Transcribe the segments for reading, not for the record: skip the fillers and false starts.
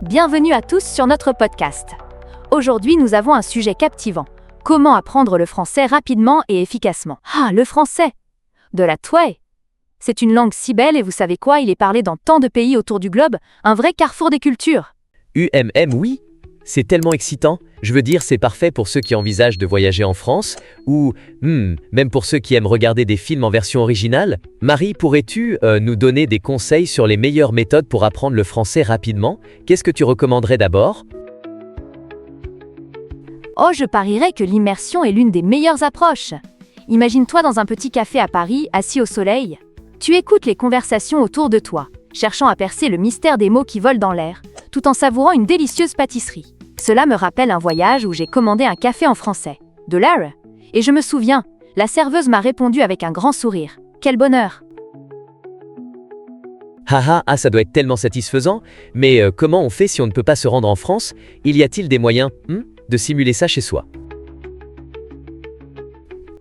Bienvenue à tous sur notre podcast. Aujourd'hui, nous avons un sujet captivant. Comment apprendre le français rapidement et efficacement? Ah, le français! De la touée! C'est une langue si belle et vous savez quoi, il est parlé dans tant de pays autour du globe, un vrai carrefour des cultures. Oui, c'est tellement excitant. Je veux dire, c'est parfait pour ceux qui envisagent de voyager en France ou même pour ceux qui aiment regarder des films en version originale. Marie, pourrais-tu nous donner des conseils sur les meilleures méthodes pour apprendre le français rapidement? Qu'est-ce que tu recommanderais d'abord? Oh, je parierais que l'immersion est l'une des meilleures approches. Imagine-toi dans un petit café à Paris, assis au soleil. Tu écoutes les conversations autour de toi, cherchant à percer le mystère des mots qui volent dans l'air, tout en savourant une délicieuse pâtisserie. Cela me rappelle un voyage où j'ai commandé un café en français, de l'air, et je me souviens, la serveuse m'a répondu avec un grand sourire. Quel bonheur! Ça doit être tellement satisfaisant. Mais comment on fait si on ne peut pas se rendre en France? Y a-t-il des moyens de simuler ça chez soi?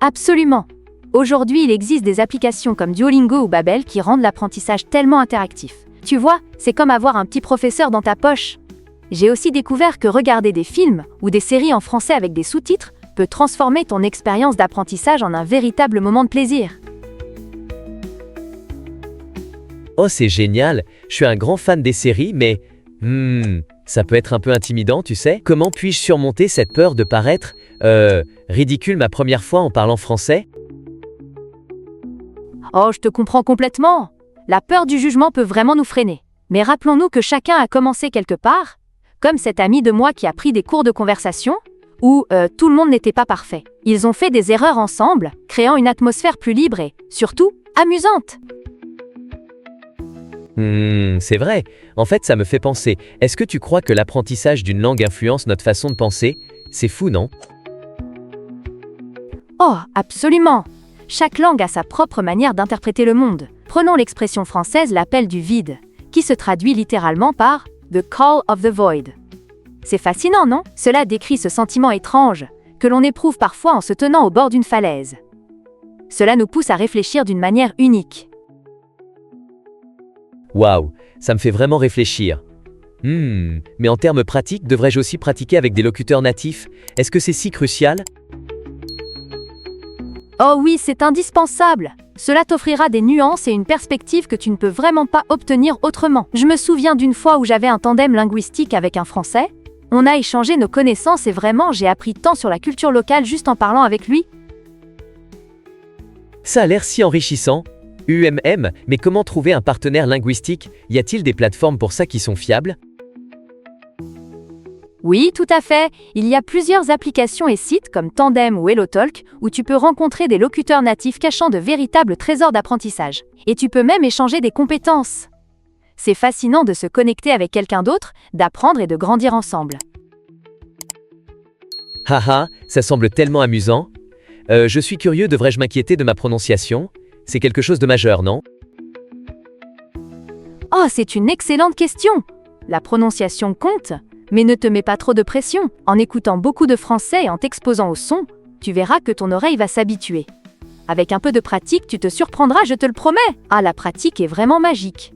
Absolument! Aujourd'hui, il existe des applications comme Duolingo ou Babbel qui rendent l'apprentissage tellement interactif. Tu vois, c'est comme avoir un petit professeur dans ta poche. J'ai aussi découvert que regarder des films ou des séries en français avec des sous-titres peut transformer ton expérience d'apprentissage en un véritable moment de plaisir. Oh, c'est génial! Je suis un grand fan des séries, mais ça peut être un peu intimidant, tu sais? Comment puis-je surmonter cette peur de paraître ridicule ma première fois en parlant français? Oh, je te comprends complètement. La peur du jugement peut vraiment nous freiner. Mais rappelons-nous que chacun a commencé quelque part, comme cet ami de moi qui a pris des cours de conversation, où tout le monde n'était pas parfait. Ils ont fait des erreurs ensemble, créant une atmosphère plus libre et, surtout, amusante. C'est vrai. En fait, ça me fait penser. Est-ce que tu crois que l'apprentissage d'une langue influence notre façon de penser? C'est fou, non? Oh, absolument. Chaque langue a sa propre manière d'interpréter le monde. Prenons l'expression française l'appel du vide, qui se traduit littéralement par « the call of the void ». C'est fascinant, non? Cela décrit ce sentiment étrange que l'on éprouve parfois en se tenant au bord d'une falaise. Cela nous pousse à réfléchir d'une manière unique. Waouh, ça me fait vraiment réfléchir. Mais en termes pratiques, devrais-je aussi pratiquer avec des locuteurs natifs? Est-ce que c'est si crucial? Oh oui, c'est indispensable. Cela t'offrira des nuances et une perspective que tu ne peux vraiment pas obtenir autrement. Je me souviens d'une fois où j'avais un tandem linguistique avec un Français. On a échangé nos connaissances et vraiment j'ai appris tant sur la culture locale juste en parlant avec lui. Ça a l'air si enrichissant. Mais comment trouver un partenaire linguistique? Y a-t-il des plateformes pour ça qui sont fiables? Oui, tout à fait. Il y a plusieurs applications et sites comme Tandem ou HelloTalk où tu peux rencontrer des locuteurs natifs cachant de véritables trésors d'apprentissage. Et tu peux même échanger des compétences. C'est fascinant de se connecter avec quelqu'un d'autre, d'apprendre et de grandir ensemble. Ça semble tellement amusant. Je suis curieux, devrais-je m'inquiéter de ma prononciation? C'est quelque chose de majeur, non? Oh, c'est une excellente question! La prononciation compte, mais ne te mets pas trop de pression. En écoutant beaucoup de français et en t'exposant au son, tu verras que ton oreille va s'habituer. Avec un peu de pratique, tu te surprendras, je te le promets! Ah, la pratique est vraiment magique.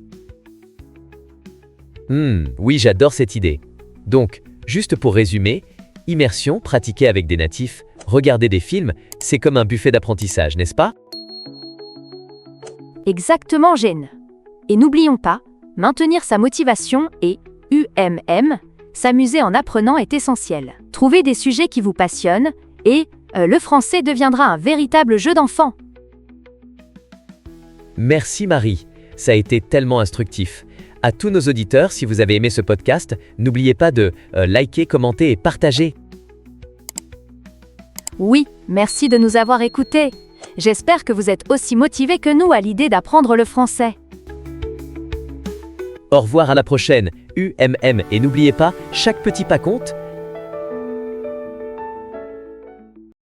Oui, j'adore cette idée. Donc, juste pour résumer, immersion, pratiquer avec des natifs, regarder des films, c'est comme un buffet d'apprentissage, n'est-ce pas? Exactement, Jen. Et n'oublions pas, maintenir sa motivation et s'amuser en apprenant est essentiel. Trouvez des sujets qui vous passionnent et le français deviendra un véritable jeu d'enfant. Merci Marie, ça a été tellement instructif. À tous nos auditeurs, si vous avez aimé ce podcast, n'oubliez pas de liker, commenter et partager. Oui, merci de nous avoir écoutés. J'espère que vous êtes aussi motivés que nous à l'idée d'apprendre le français. Au revoir, à la prochaine, et n'oubliez pas, chaque petit pas compte.